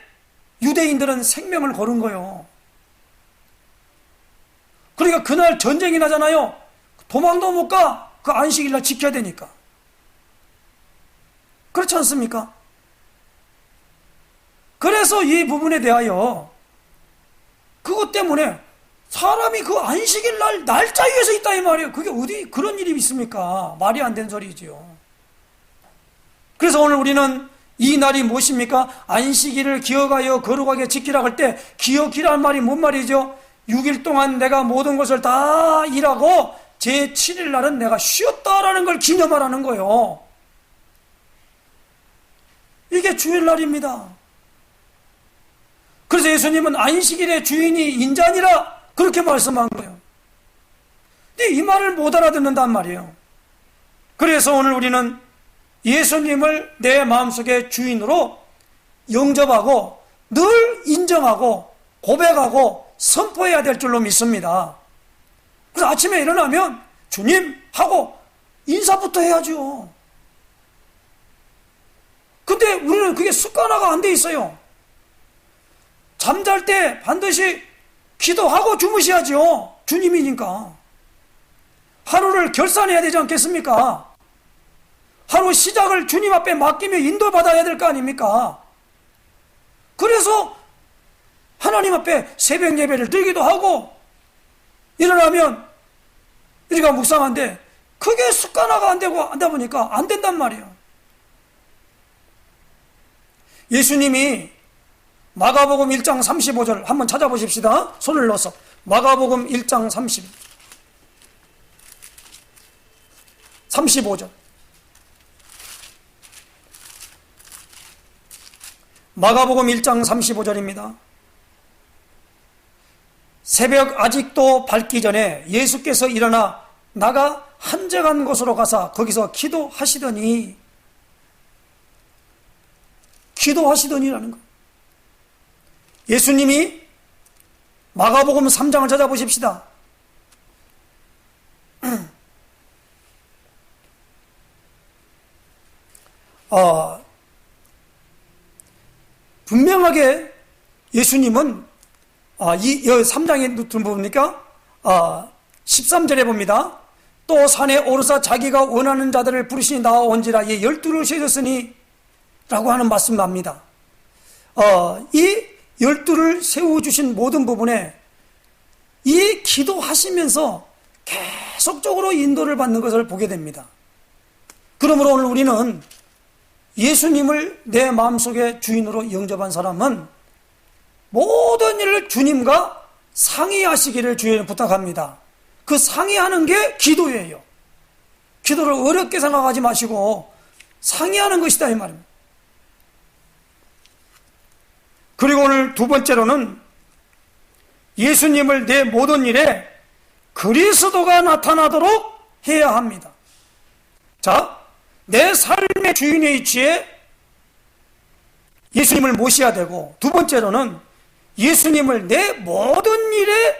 [SPEAKER 1] 유대인들은 생명을 거는 거예요. 그러니까 그날 전쟁이 나잖아요. 도망도 못 가. 그 안식일날 지켜야 되니까. 그렇지 않습니까? 그래서 이 부분에 대하여 그것 때문에 사람이 그 안식일날 날짜 위에서 있다 이 말이에요. 그게 어디 그런 일이 있습니까? 말이 안 되는 소리지요. 그래서 오늘 우리는 이 날이 무엇입니까? 안식일을 기억하여 거룩하게 지키라 할 때 기억이란 말이 뭔 말이죠? 6일 동안 내가 모든 것을 다 일하고 제7일 날은 내가 쉬었다라는 걸 기념하라는 거예요. 이게 주일날입니다. 그래서 예수님은 안식일의 주인이 인자니라 그렇게 말씀한 거예요. 근데 이 말을 못 알아듣는단 말이에요. 그래서 오늘 우리는 예수님을 내 마음속의 주인으로 영접하고 늘 인정하고 고백하고 선포해야 될 줄로 믿습니다. 그래서 아침에 일어나면 주님 하고 인사부터 해야죠. 근데 우리는 그게 습관화가 안 돼 있어요. 잠잘 때 반드시 기도하고 주무셔야죠. 주님이니까. 하루를 결산해야 되지 않겠습니까? 하루 시작을 주님 앞에 맡기며 인도받아야 될 거 아닙니까? 그래서 하나님 앞에 새벽 예배를 드리기도 하고 일어나면 우리가 묵상한데 그게 습관화가 안 되고 하다 보니까 안 된단 말이에요. 예수님이 마가복음 1장 35절 한번 찾아보십시다. 손을 넣어서 마가복음 1장 35절 마가복음 1장 35절입니다. 새벽 아직도 밝기 전에 예수께서 일어나 나가 한적한 곳으로 가서 거기서 기도하시더니라는 거예요. 예수님이 마가복음 3장을 찾아보십시다. 분명하게 예수님은 이 3장에 든 부분이니까 13절에 봅니다. 또 산에 오르사 자기가 원하는 자들을 부르시니 나와온지라 이 12를 세우셨으니 라고 하는 말씀 납니다. 이 12를 세워주신 모든 부분에 이 기도하시면서 계속적으로 인도를 받는 것을 보게 됩니다. 그러므로 오늘 우리는 예수님을 내 마음속의 주인으로 영접한 사람은 모든 일을 주님과 상의하시기를 주님을 부탁합니다. 그 상의하는 게 기도예요. 기도를 어렵게 생각하지 마시고 상의하는 것이다 이 말입니다. 그리고 오늘 두 번째로는 예수님을 내 모든 일에 그리스도가 나타나도록 해야 합니다. 자, 내 삶의 주인의 위치에 예수님을 모셔야 되고, 두 번째로는 예수님을 내 모든 일에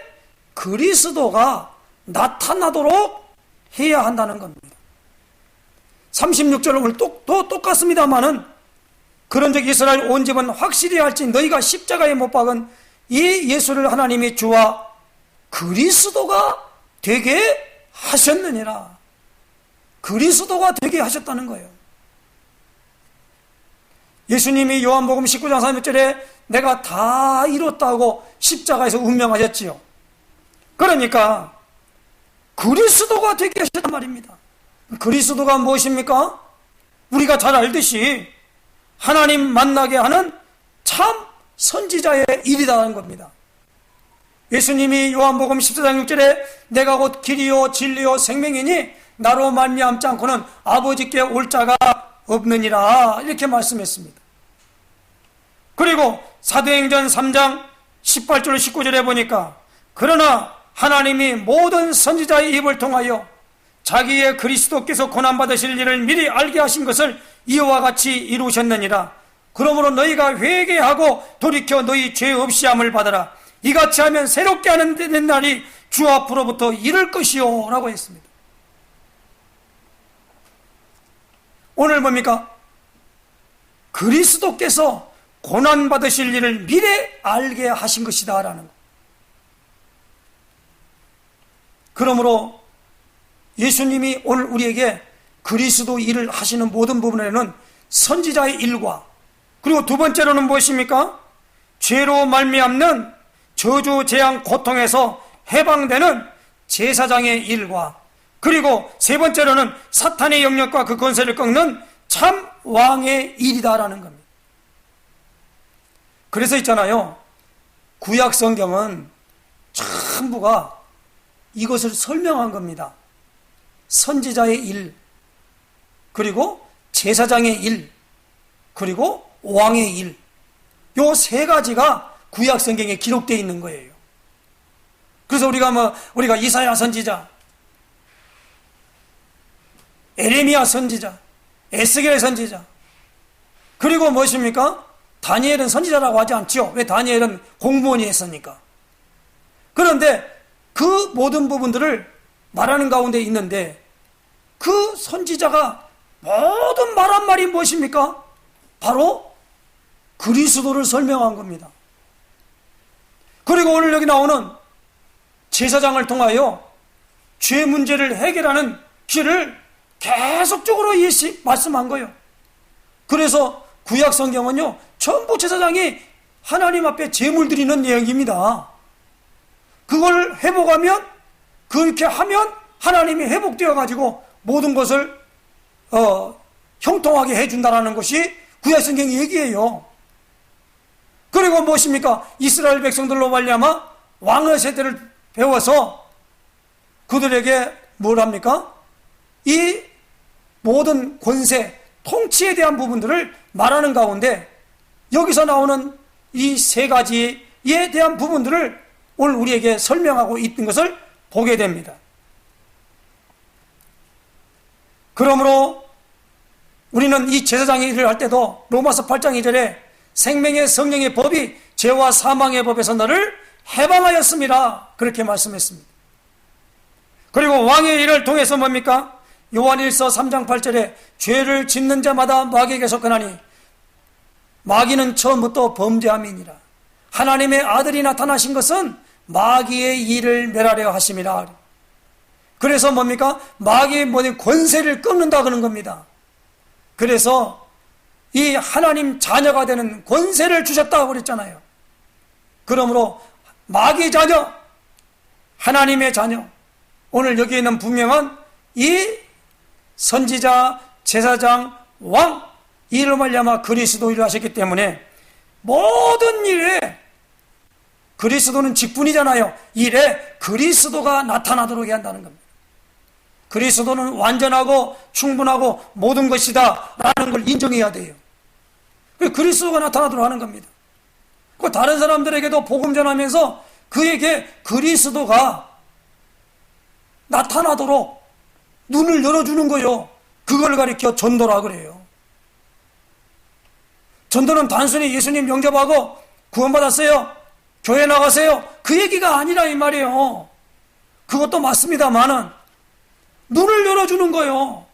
[SPEAKER 1] 그리스도가 나타나도록 해야 한다는 겁니다. 36절은 오늘 또 똑같습니다만은 그런 적 이스라엘 온 집은 확실히 알지 너희가 십자가에 못 박은 이 예수를 하나님이 주와 그리스도가 되게 하셨느니라. 그리스도가 되게 하셨다는 거예요. 예수님이 요한복음 19장 30절에 내가 다 이뤘다고 십자가에서 운명하셨지요. 그러니까 그리스도가 되게 하셨단 말입니다. 그리스도가 무엇입니까? 우리가 잘 알듯이 하나님 만나게 하는 참 선지자의 일이라는 겁니다. 예수님이 요한복음 14장 6절에 내가 곧 길이요 진리요 생명이니 나로 말미암지 않고는 아버지께 올 자가 없느니라 이렇게 말씀했습니다. 그리고 사도행전 3장 18절 19절에 보니까 그러나 하나님이 모든 선지자의 입을 통하여 자기의 그리스도께서 고난받으실 일을 미리 알게 하신 것을 이와 같이 이루셨느니라. 그러므로 너희가 회개하고 돌이켜 너희 죄 없이 함을 받아라. 이같이 하면 새롭게 하는 된 날이 주 앞으로부터 이를 것이요 라고 했습니다. 오늘 뭡니까? 그리스도께서 고난받으실 일을 미리 알게 하신 것이다 라는 것. 그러므로 예수님이 오늘 우리에게 그리스도 일을 하시는 모든 부분에는 선지자의 일과, 그리고 두 번째로는 무엇입니까? 죄로 말미암는 저주, 재앙, 고통에서 해방되는 제사장의 일과, 그리고 세 번째로는 사탄의 영역과 그 권세를 꺾는 참 왕의 일이다라는 겁니다. 그래서 있잖아요, 구약 성경은 전부가 이것을 설명한 겁니다. 선지자의 일, 그리고 제사장의 일, 그리고 왕의 일, 요 세 가지가 구약 성경에 기록되어 있는 거예요. 그래서 우리가 이사야 선지자, 에레미야 선지자, 에스겔 선지자, 그리고 무엇입니까? 다니엘은 선지자라고 하지 않지요. 왜? 다니엘은 공무원이 했으니까. 그런데 그 모든 부분들을 말하는 가운데 있는데, 그 선지자가 모든 말한 말이 무엇입니까? 바로 그리스도를 설명한 겁니다. 그리고 오늘 여기 나오는 제사장을 통하여 죄 문제를 해결하는 길을 계속적으로 예수 말씀한 거예요. 그래서 구약 성경은요, 전부 제사장이 하나님 앞에 제물 드리는 내용입니다. 그걸 회복하면, 그렇게 하면 하나님이 회복되어 가지고 모든 것을 형통하게 해준다는 것이 구약 성경의 얘기예요. 그리고 무엇입니까? 이스라엘 백성들로 말미암아 왕의 세대를 배워서 그들에게 뭘 합니까? 이 모든 권세, 통치에 대한 부분들을 말하는 가운데 여기서 나오는 이 세 가지에 대한 부분들을 오늘 우리에게 설명하고 있는 것을 보게 됩니다. 그러므로 우리는 이 제사장의 일을 할 때도 로마서 8장 2절에 생명의 성령의 법이 죄와 사망의 법에서 너를 해방하였습니다, 그렇게 말씀했습니다. 그리고 왕의 일을 통해서 뭡니까? 요한일서 3장 8절에 죄를 짓는 자마다 마귀에게 속하나니 마귀는 처음부터 범죄함이니라. 하나님의 아들이 나타나신 것은 마귀의 일을 멸하려 하심이라. 그래서 뭡니까? 마귀의 모든 권세를 끊는다 그런 겁니다. 그래서 이 하나님 자녀가 되는 권세를 주셨다고 그랬잖아요. 그러므로 마귀의 자녀, 하나님의 자녀, 오늘 여기 있는 분명한 이 선지자, 제사장, 왕, 이로 말미암아 그리스도 일을 하셨기 때문에 모든 일에 그리스도는 직분이잖아요. 일에 그리스도가 나타나도록 해야 한다는 겁니다. 그리스도는 완전하고 충분하고 모든 것이다 라는 걸 인정해야 돼요. 그리스도가 나타나도록 하는 겁니다. 그 다른 사람들에게도 복음 전하면서 그에게 그리스도가 나타나도록 눈을 열어주는 거요. 그걸 가리켜 전도라 그래요. 전도는 단순히 예수님 영접하고 구원받았어요, 교회 나가세요, 그 얘기가 아니라 이 말이에요. 그것도 맞습니다만은 눈을 열어주는 거예요.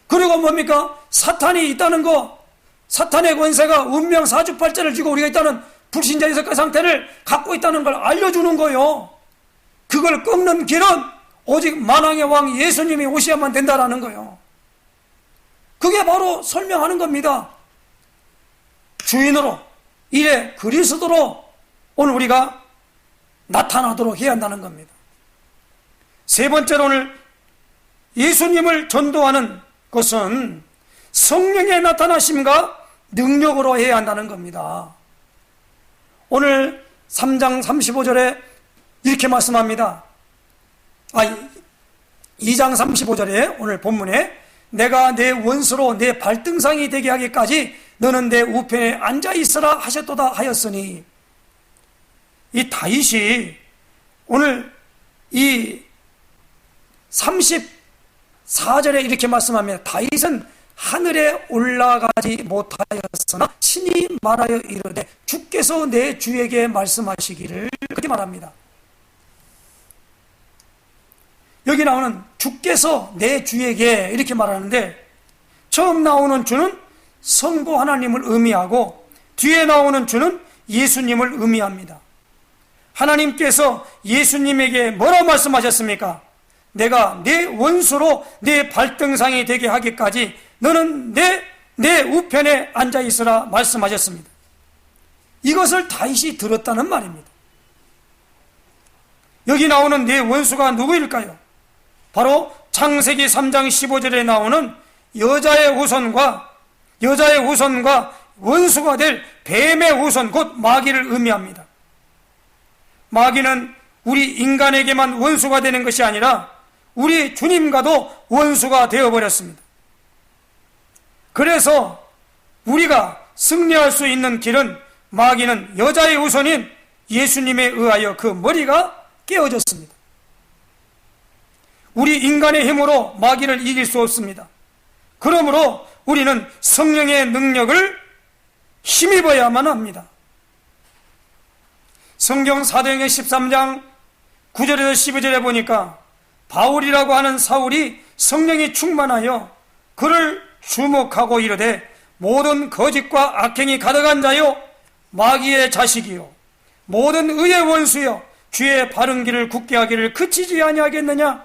[SPEAKER 1] 그리고 뭡니까? 사탄이 있다는 거, 사탄의 권세가 운명 사주팔자를 쥐고 우리가 있다는 불신자의 색깔 상태를 갖고 있다는 걸 알려주는 거예요. 그걸 꺾는 길은 오직 만왕의 왕 예수님이 오셔야만 된다라는 거예요. 그게 바로 설명하는 겁니다. 주인으로, 일에 그리스도로 오늘 우리가 나타나도록 해야 한다는 겁니다. 세 번째로 오늘 예수님을 전도하는 것은 성령의 나타나심과 능력으로 해야 한다는 겁니다. 오늘 3장 35절에 이렇게 말씀합니다. 2장 35절에 오늘 본문에 내가 내 원수로 내 발등상이 되게 하기까지 너는 내 우편에 앉아있으라 하셨도다 하였으니, 이 다윗이 오늘 이 34절에 이렇게 말씀합니다. 다윗은 하늘에 올라가지 못하였으나 친히 말하여 이르되 주께서 내 주에게 말씀하시기를, 그렇게 말합니다. 여기 나오는 주께서 내 주에게 이렇게 말하는데, 처음 나오는 주는 성부 하나님을 의미하고 뒤에 나오는 주는 예수님을 의미합니다. 하나님께서 예수님에게 뭐라고 말씀하셨습니까? 내가 내 원수로 내 발등상이 되게 하기까지 너는 내 우편에 앉아있으라 말씀하셨습니다. 이것을 다윗이 들었다는 말입니다. 여기 나오는 내 원수가 누구일까요? 바로 창세기 3장 15절에 나오는 여자의 후손과 원수가 될 뱀의 후손, 곧 마귀를 의미합니다. 마귀는 우리 인간에게만 원수가 되는 것이 아니라 우리 주님과도 원수가 되어버렸습니다. 그래서 우리가 승리할 수 있는 길은, 마귀는 여자의 후손인 예수님에 의하여 그 머리가 깨어졌습니다. 우리 인간의 힘으로 마귀를 이길 수 없습니다. 그러므로 우리는 성령의 능력을 힘입어야만 합니다. 성경 사도행전 13장 9절에서 12절에 보니까 바울이라고 하는 사울이 성령이 충만하여 그를 주목하고 이르되 모든 거짓과 악행이 가득한 자요 마귀의 자식이요 모든 의의 원수요 주의 바른 길을 굳게 하기를 그치지 아니하겠느냐.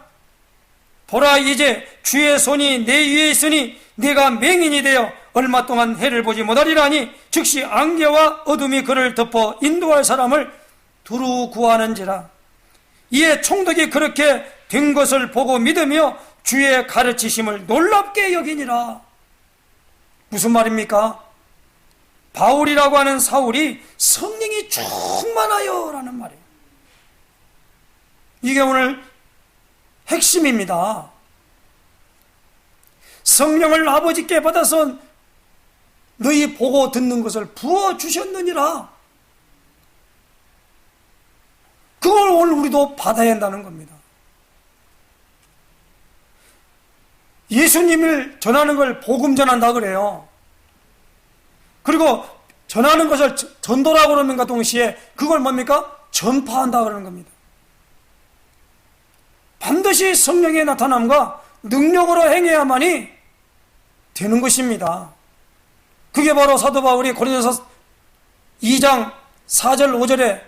[SPEAKER 1] 보라, 이제 주의 손이 내 위에 있으니 네가 맹인이 되어 얼마 동안 해를 보지 못하리라니 즉시 안개와 어둠이 그를 덮어 인도할 사람을 두루 구하는지라. 이에 총독이 그렇게 된 것을 보고 믿으며 주의 가르치심을 놀랍게 여기니라. 무슨 말입니까? 바울이라고 하는 사울이 성령이 충만하여 라는 말이에요. 이게 오늘 핵심입니다. 성령을 아버지께 받아서 너희 보고 듣는 것을 부어주셨느니라. 그걸 오늘 우리도 받아야 한다는 겁니다. 예수님을 전하는 걸 복음 전한다 그래요. 그리고 전하는 것을 전도라고 그러는가 동시에 그걸 뭡니까? 전파한다 그러는 겁니다. 반드시 성령의 나타남과 능력으로 행해야만이 되는 것입니다. 그게 바로 사도 바울이 고린도서 2장 4절 5절에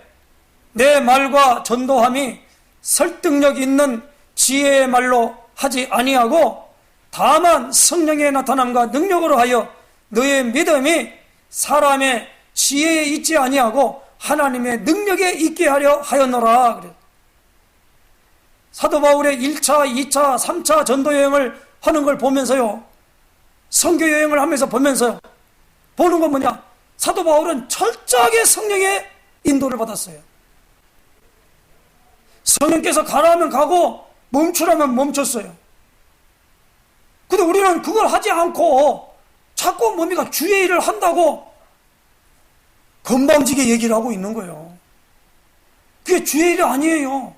[SPEAKER 1] 내 말과 전도함이 설득력 있는 지혜의 말로 하지 아니하고 다만 성령의 나타남과 능력으로 하여 너의 믿음이 사람의 지혜에 있지 아니하고 하나님의 능력에 있게 하려 하였노라. 그래. 사도 바울의 1차, 2차, 3차 전도여행을 하는 걸 보면서요, 선교여행을 하면서 보면서요, 보는 건 뭐냐? 사도 바울은 철저하게 성령의 인도를 받았어요. 성령께서 가라면 가고 멈추라면 멈췄어요. 근데 우리는 그걸 하지 않고 자꾸 뭡니까? 주의 일을 한다고 건방지게 얘기를 하고 있는 거예요. 그게 주의 일이 아니에요.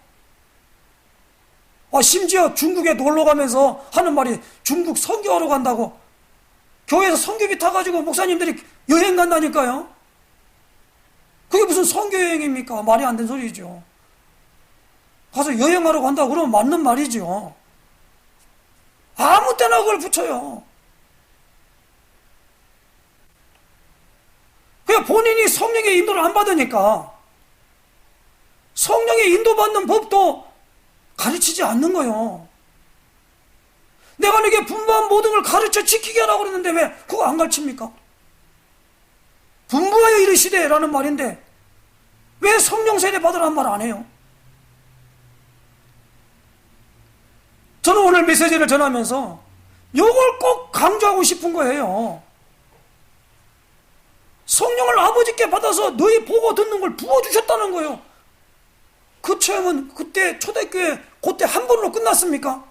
[SPEAKER 1] 심지어 중국에 놀러 가면서 하는 말이 중국 선교하러 간다고. 교회에서 선교비 타가지고 목사님들이 여행 간다니까요. 그게 무슨 선교여행입니까? 말이 안 되는 소리죠. 가서 여행하러 간다고 그러면 맞는 말이죠. 아무 때나 그걸 붙여요. 그냥 본인이 성령의 인도를 안 받으니까 성령의 인도받는 법도 가르치지 않는 거예요. 내가 너에게 분부한 모든 걸 가르쳐 지키게 하라고 그러는데 왜 그거 안 가르칩니까? 분부하여 이르시되 라는 말인데 왜 성령 세례 받으라는 말 안 해요? 저는 오늘 메시지를 전하면서 이걸 꼭 강조하고 싶은 거예요. 성령을 아버지께 받아서 너희 보고 듣는 걸 부어주셨다는 거예요. 그 체험은 그때 초대교회 그때 한 번으로 끝났습니까?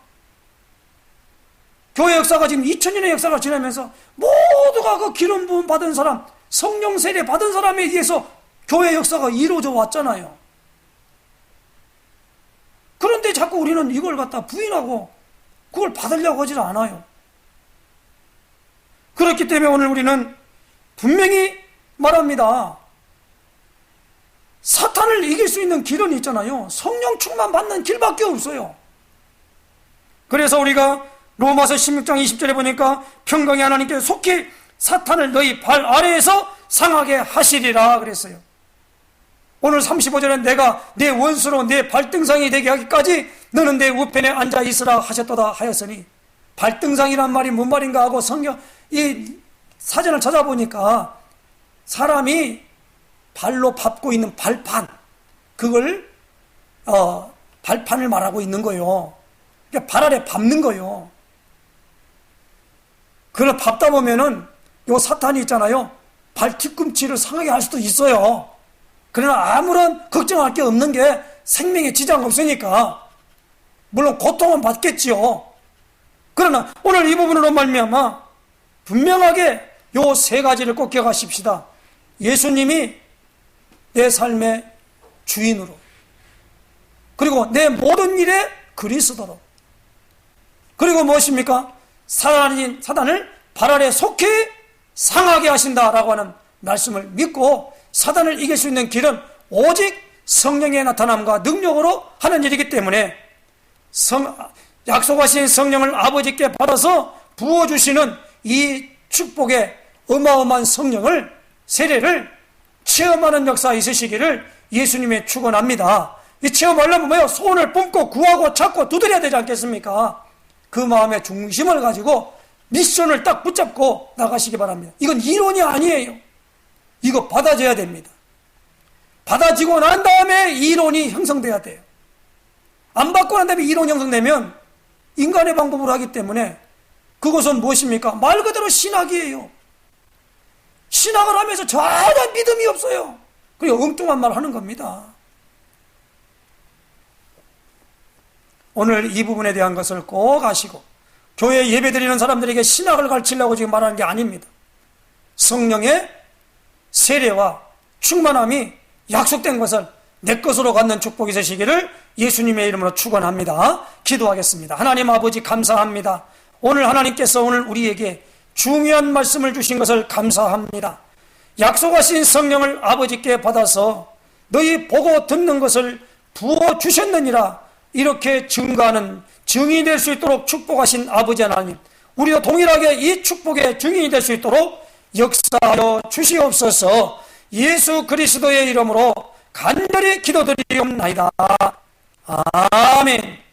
[SPEAKER 1] 교회 역사가 지금 2000년의 역사가 지나면서 모두가 그 기름 부음 받은 사람, 성령 세례 받은 사람에 의해서 교회 역사가 이루어져 왔잖아요. 그런데 자꾸 우리는 이걸 갖다 부인하고 그걸 받으려고 하질 않아요. 그렇기 때문에 오늘 우리는 분명히 말합니다. 사탄을 이길 수 있는 길은 있잖아요. 성령 충만 받는 길밖에 없어요. 그래서 우리가 로마서 16장 20절에 보니까 평강의 하나님께 속히 사탄을 너희 발 아래에서 상하게 하시리라 그랬어요. 오늘 35절에 내가 내 원수로 내 발등상이 되게 하기까지 너는 내 우편에 앉아 있으라 하셨도다 하였으니, 발등상이란 말이 뭔 말인가 하고 성경 이 사전을 찾아보니까 사람이 발로 밟고 있는 발판, 그걸 발판을 말하고 있는 거예요. 그러니까 발 아래 밟는 거예요. 그걸 밟다 보면은 요 사탄이 있잖아요, 발 뒤꿈치를 상하게 할 수도 있어요. 그러나 아무런 걱정할 게 없는 게 생명에 지장 없으니까 물론 고통은 받겠지요. 그러나 오늘 이 부분으로 말미암아 분명하게 요 세 가지를 꼭 기억하십시다. 예수님이 내 삶의 주인으로, 그리고 내 모든 일에 그리스도로, 그리고 무엇입니까? 사단을 발 아래 속히 상하게 하신다라고 하는 말씀을 믿고, 사단을 이길 수 있는 길은 오직 성령의 나타남과 능력으로 하는 일이기 때문에 약속하신 성령을 아버지께 받아서 부어주시는 이 축복의 어마어마한 성령을, 세례를 체험하는 역사 있으시기를 예수님의 축원합니다. 이 체험하려면 뭐예요? 소원을 뿜고 구하고 찾고 두드려야 되지 않겠습니까? 그 마음의 중심을 가지고 미션을 딱 붙잡고 나가시기 바랍니다. 이건 이론이 아니에요. 이거 받아줘야 됩니다. 받아지고 난 다음에 이론이 형성돼야 돼요. 안 받고 난 다음에 이론이 형성되면 인간의 방법으로 하기 때문에 그것은 무엇입니까? 말 그대로 신학이에요. 신학을 하면서 전혀 믿음이 없어요. 그리고 엉뚱한 말 하는 겁니다. 오늘 이 부분에 대한 것을 꼭 아시고, 교회 예배 드리는 사람들에게 신학을 가르치려고 지금 말하는 게 아닙니다. 성령의 세례와 충만함이 약속된 것을 내 것으로 갖는 축복이 되시기를 예수님의 이름으로 축원합니다. 기도하겠습니다. 하나님 아버지, 감사합니다. 오늘 하나님께서 오늘 우리에게 중요한 말씀을 주신 것을 감사합니다. 약속하신 성령을 아버지께 받아서 너희 보고 듣는 것을 부어주셨느니라 이렇게 증거하는 증인이 될 수 있도록 축복하신 아버지 하나님, 우리도 동일하게 이 축복의 증인이 될 수 있도록 역사하여 주시옵소서. 예수 그리스도의 이름으로 간절히 기도드리옵나이다. 아멘.